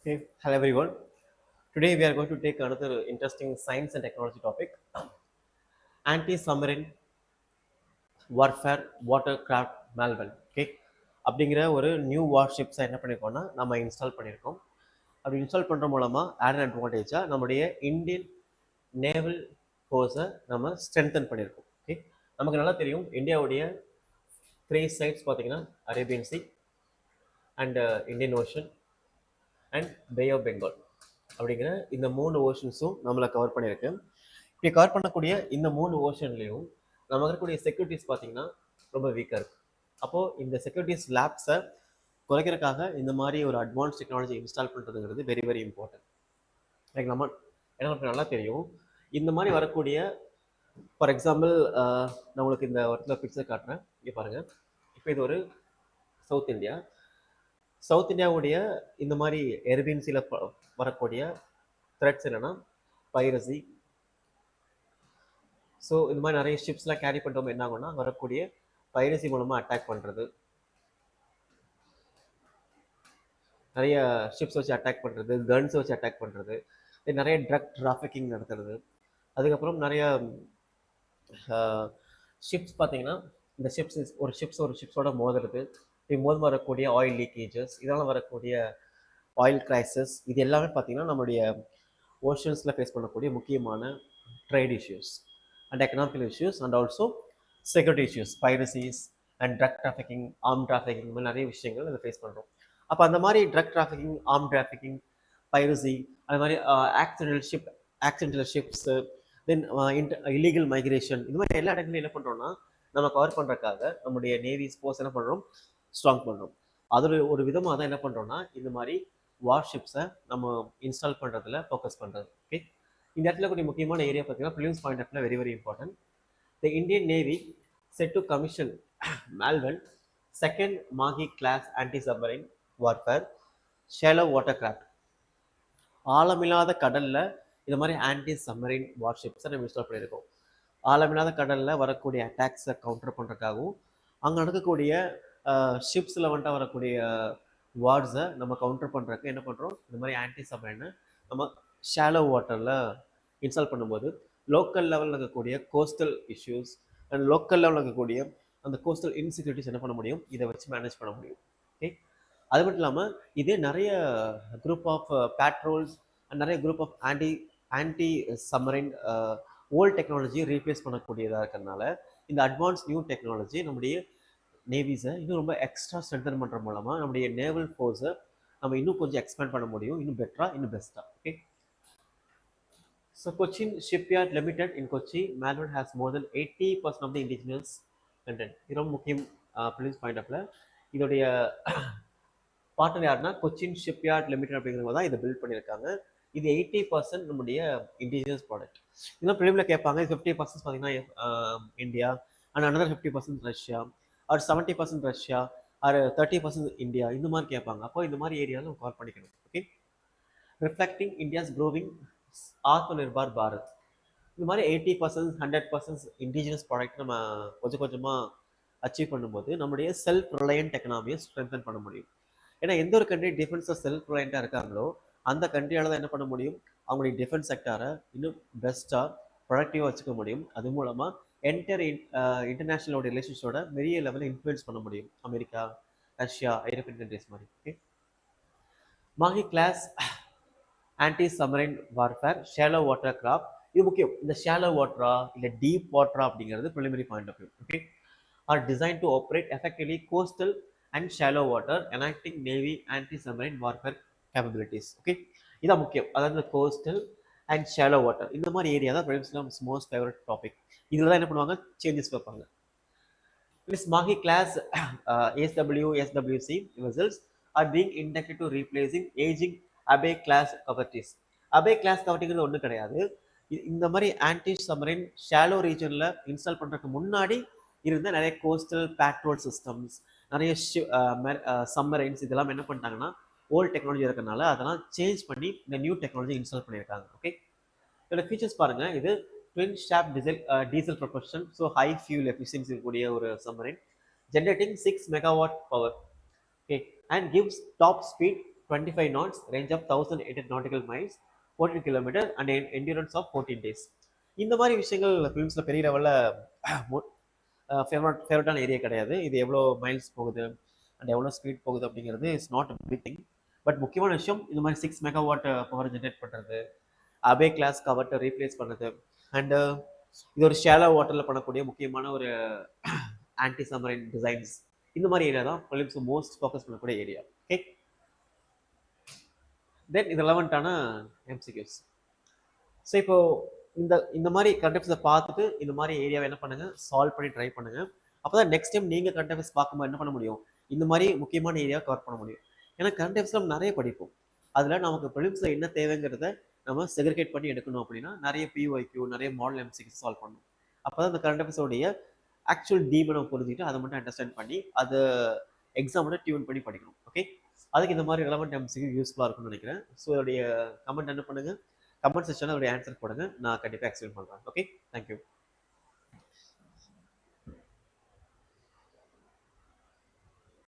Okay, hello everyone. Today we are going to take another interesting science and technology topic: anti-submarine warfare watercraft malware. Okay, அப்படிங்கிற ஒரு new வார்ஷிப்ஸை என்ன பண்ணியிருக்கோம்னா நம்ம install பண்ணியிருக்கோம். அப்படி install பண்ணுற மூலமாக ஆட் அட்வான்டேஜாக நம்முடைய இந்தியன் நேவல் ஃபோர்ஸை நம்ம ஸ்ட்ரென்தன் பண்ணியிருக்கோம். ஓகே, நமக்கு நல்லா தெரியும் இந்தியாவுடைய த்ரீ சைட்ஸ் பார்த்தீங்கன்னா Arabian sea and Indian ocean and bay of Bengal அப்படிங்கிற இந்த மூணு ஓஷன்ஸும் நம்மளை கவர் பண்ணியிருக்கு. இப்படி கவர் பண்ணக்கூடிய இந்த மூணு ஓஷன்லேயும் நமக்கு இருக்கக்கூடிய செக்யூரிட்டிஸ் பார்த்தீங்கன்னா ரொம்ப வீக்காக இருக்குது. அப்போது இந்த செக்யூரிட்டிஸ் லேப்ஸை குறைக்கிறதுக்காக இந்த மாதிரி ஒரு அட்வான்ஸ் டெக்னாலஜி இன்ஸ்டால் பண்ணுறதுங்கிறது வெரி வெரி இம்பார்ட்டன்ட். லைக் நம்ம எனக்கு நல்லா தெரியும் இந்த மாதிரி வரக்கூடிய ஃபார் எக்ஸாம்பிள் நான் உங்களுக்கு இந்த இடத்துல பிக்சர் காட்டுறேன். இங்கே பாருங்கள், இப்போ இது ஒரு சவுத் இந்தியா. சவுத் இந்தியாவுடைய இந்த மாதிரி எர்பின்சியில் வரக்கூடிய த்ரெட்ஸ் என்னென்னா பைரசி. ஸோ இந்த மாதிரி நிறைய ஷிப்ஸ்லாம் கேரி பண்ணுறவங்க என்ன ஆகும்னா வரக்கூடிய பைரசி மூலமாக அட்டாக் பண்ணுறது, நிறைய ஷிப்ஸ் வச்சு அட்டாக் பண்ணுறது, கன்ஸ் வச்சு அட்டாக் பண்ணுறது, நிறைய ட்ரக் டிராஃபிக்கிங் நடத்துறது. அதுக்கப்புறம் நிறைய ஷிப்ஸ் பார்த்தீங்கன்னா இந்த ஒரு ஷிப்ஸோட மோதுறது, மோது வரக்கூடிய ஆயில் லீக்கேஜஸ், இதனால் வரக்கூடிய ஆயில் கிரைசிஸ், இது எல்லாமே பார்த்தீங்கன்னா நம்மளுடைய ஓஷன்ஸில் ஃபேஸ் பண்ணக்கூடிய முக்கியமான trade issues and economical issues and also security issues, piracies and drug trafficking, arm trafficking, இந்த மாதிரி நிறைய விஷயங்கள் அதை ஃபேஸ் பண்ணுறோம். அப்போ அந்த மாதிரி drug trafficking, arm trafficking, piracy, அது மாதிரி accidental ships, then illegal migration, இந்த மாதிரி எல்லா இடங்களையும் என்ன பண்ணுறோம்னா நம்ம கவர் பண்ணுறதுக்காக நம்முடைய நேவி ஸ்போர்ட்ஸ் என்ன பண்ணுறோம், ஸ்ட்ராங் பண்ணுறோம். அதில் ஒரு விதமாக தான் என்ன பண்ணுறோம்னா இந்த மாதிரி வார்ஷிப்ஸை நம்ம இன்ஸ்டால் பண்ணுறதுல ஃபோக்கஸ் பண்ணுறது. ஓகே, இந்த இடத்துல கூடிய முக்கியமான ஏரியா பார்த்தீங்கன்னா prelims point of very very important. The Indian navy set to commission Malvan second Mahe class anti submarine warfare shallow water craft. ஆழமில்லாத கடலில் இது மாதிரி ஆன்டி சப்மரைன் வார்ஷிப்ஸை நம்ம இன்ஸ்டால் பண்ணியிருக்கோம். ஆழமில்லாத கடலில் வரக்கூடிய அட்டாக்ஸை கவுண்டர் பண்ணுறதுக்காகவும் அங்கே நடக்கக்கூடிய ஷிப்ஸில் வந்துட்டு வரக்கூடிய வார்ட்ஸை நம்ம கவுண்டர் பண்ணுறதுக்கு என்ன பண்ணுறோம், இந்த மாதிரி ஆன்டி சப்மரைனை நம்ம ஷாலோ வாட்டரில் இன்ஸ்டால் பண்ணும்போது லோக்கல் லெவலில் இருக்கக்கூடிய கோஸ்டல் இஷ்யூஸ் அண்ட் லோக்கல் லெவலில் இருக்கக்கூடிய அந்த கோஸ்டல் இன்செக்யூரிட்டிஸ் என்ன பண்ண முடியும், இதை வச்சு மேனேஜ் பண்ண முடியும். ஓகே, அது மட்டும் இல்லாமல் இதே நிறைய குரூப் ஆஃப் பேட்ரோல்ஸ் அண்ட் நிறைய group of anti submarine old டெக்னாலஜியை ரீப்ளேஸ் பண்ணக்கூடியதாக இருக்கிறதுனால இந்த அட்வான்ஸ் நியூ டெக்னாலஜி நம்முடைய நேவிஸை இன்னும் ரொம்ப எக்ஸ்ட்ரா ஸ்ட்ரென்தன் பண்ணுற மூலமாக நம்முடைய நேவல் ஃபோர்ஸை நம்ம இன்னும் கொஞ்சம் எக்ஸ்பேண்ட் பண்ண முடியும், இன்னும் பெட்டராக, இன்னும் பெஸ்ட்டாக. Okay, so Cochin shipyard limited in Kochi Malvan has more than 80% of the indigenous content. இது ரொம்ப முக்கியம் ப்ரிலிம்ஸ் பாயிண்ட் ஆஃப்ல. இதோடைய பார்ட்னர் யாருன்னா கொச்சின் ஷிப்யார்ட் லிமிடெட் அப்படிங்கிறவங்க தான் இதை பில்ட் பண்ணியிருக்காங்க. இது 80% நம்முடைய இண்டிஜினியஸ் ப்ராடக்ட். இதெல்லாம் ப்ரிலிமில் கேட்பாங்க. 50% பார்த்தீங்கன்னா India and another 50% Russia, or 70% Russia, or 30% India, இந்த மாதிரி கேட்பாங்க. அப்போ இந்த மாதிரி ஏரியாவில் நம்ம கவர் பண்ணிக்கணும். Okay, reflecting India's growing Atma Nirbhar Bharat. இந்த மாதிரி 80% 100% இண்டிஜினியஸ் ப்ராடக்ட் நம்ம கொஞ்சம் கொஞ்சமாக அச்சீவ் பண்ணும்போது நம்முடைய செல்ஃப் ரிலையன்ட் எக்கனாமியை ஸ்ட்ரென்தன் பண்ண முடியும். ஏன்னா எந்த ஒரு கண்ட்ரி டிஃபென்ஸில் செல்ஃப் ரிலையண்ட்டாக இருக்காங்களோ அந்த கண்ட்ரியால் தான் என்ன பண்ண முடியும், அவங்களுடைய டிஃபென்ஸ் செக்டாரை இன்னும் பெஸ்ட்டாக ப்ரொடக்டிவாக வச்சுக்க முடியும். அது மூலமாக இன்டர்நேஷ்னலோட ரிலேஷன்ஸோட பெரிய லெவலில் இன்ஃப்ளூயன்ஸ் பண்ண முடியும், அமெரிக்கா, ரஷ்யா, ஐரோப்பியன் கண்ட்ரிஸ் மாதிரி. Okay, Mahe class anti submarine warfare shallow water craft. இது முக்கியம். இந்த ஷேலோ வாட்டரா இல்லை டீப் வாட்டரா அப்படிங்கிறது preliminary point of view. Okay, are design to operate effectively coastal and shallow water enacting navy anti submarine warfare capabilities. Okay, இதான் முக்கியம். அதாவது கோஸ்டல் அண்ட் ஷாலோ வாட்டர் இந்த மாதிரி ஏரியா தான் ப்ரிலிம்ஸ்ல மோஸ்ட் ஃபேவரட் டாபிக். இதில் தான் என்ன பண்ணுவாங்க, சேஞ்சஸ் வைப்பாங்க. This Mahi class SWC vessels are being inducted to replacing aging Abe class coverties. Abe class coverting ஒன்றும் கிடையாது. இந்த மாதிரி ஆன்டி சப்மரைன் ஷாலோ ரீஜனில் இன்ஸ்டால் பண்ணுறதுக்கு முன்னாடி இருந்த நிறைய கோஸ்டல் பேட்ரோல் சிஸ்டம்ஸ், நிறைய சப்மரைன்ஸ் இதெல்லாம் என்ன பண்ணிட்டாங்கன்னா ஓல்டு டெக்னாலஜி இருக்கிறனால அதெல்லாம் சேஞ்ச் பண்ணி இந்த நியூ டெக்னாலஜி இன்ஸ்டால் பண்ணியிருக்காங்க. ஓகே, இதோட ஃபீச்சர்ஸ் பாருங்கள். இது twin shaft diesel propulsion, so high fuel efficiency கூடிய ஒரு submarine, generating 6 megawatt power. Okay, and gives top speed 25 knots, range of 1800 nautical miles, 14 kilometer and endurance of 14 days. இந்த மாதிரி விஷயங்கள் ஃபிலிம்ஸில் பெரிய லெவலில் ஃபேவரட்டான ஏரியா கிடையாது. இது எவ்வளோ மைல்ஸ் போகுது அண்ட் எவ்வளோ ஸ்பீட் போகுது அப்படிங்கிறது it's not a big thing. But முக்கியமான விஷயம் இந்த மாதிரி 6 மெகாவாட் பவர் ஜென்ரேட் பண்ணுறது, அபே கிளாஸ் கவர்ட்டை ரீப்ளேஸ் பண்ணுறது, அண்டு இது ஒரு ஷேலோ வாட்டரில் பண்ணக்கூடிய முக்கியமான ஒரு ஆன்டி சமரைன் டிசைன்ஸ். இந்த மாதிரி ஏரியா தான் ஃபிலிம்ஸ் மோஸ்ட் ஃபோக்கஸ் பண்ணக்கூடிய ஏரியா. ஓகே, தென் இது ரெலவெண்ட்டான எம்சிக்யூஸ். ஸோ இப்போ இந்த மாதிரி கண்டெப்ட்ஸை பார்த்துட்டு இந்த மாதிரி ஏரியாவை என்ன பண்ணுங்க, சால்வ் பண்ணி ட்ரை பண்ணுங்க. அப்போ தான் நெக்ஸ்ட் டைம் நீங்கள் கண்டெப்ட்ஸ் பார்க்கும்போது என்ன பண்ண முடியும், இந்த மாதிரி முக்கியமான ஏரியா கவர் பண்ண முடியும். ஏன்னா கண்டெப்ட்ஸில் நம்ம நிறைய படிப்போம், அதில் நமக்கு ப்ரிலிம்ஸில் என்ன தேவைங்கிறத நம்ம செக்ரிகேட் பண்ணி எடுக்கணும். அப்படின்னா நிறைய பிஒய்க்யூ, நிறைய மாடல் எம்சிக்யூ சால்வ் பண்ணணும். அப்போ தான் அந்த கண்டெப்ட்ஸோடைய ஆக்சுவல் டீமை நம்ம புரிஞ்சுக்கிட்டு அதை மட்டும் அண்டர்ஸ்டாண்ட் பண்ணி அதை எக்ஸாமோட டியூன் பண்ணி படிக்கணும். ஓகே, அதுக்கு இந்த மாதிரி ரெலவெண்ட் எம்சிக்யூ யூஸ்ஃபுல்லாக இருக்கும்னு நினைக்கிறேன். ஸோ இதோடைய கமெண்ட் என்ன பண்ணுங்கள், கமெண்ட் செக்ஷனில் அதோடைய ஆன்சர் போடுங்க, நான் கண்டிப்பாக எக்ஸ்பிளைன் பண்ணுறேன். Okay, thank you.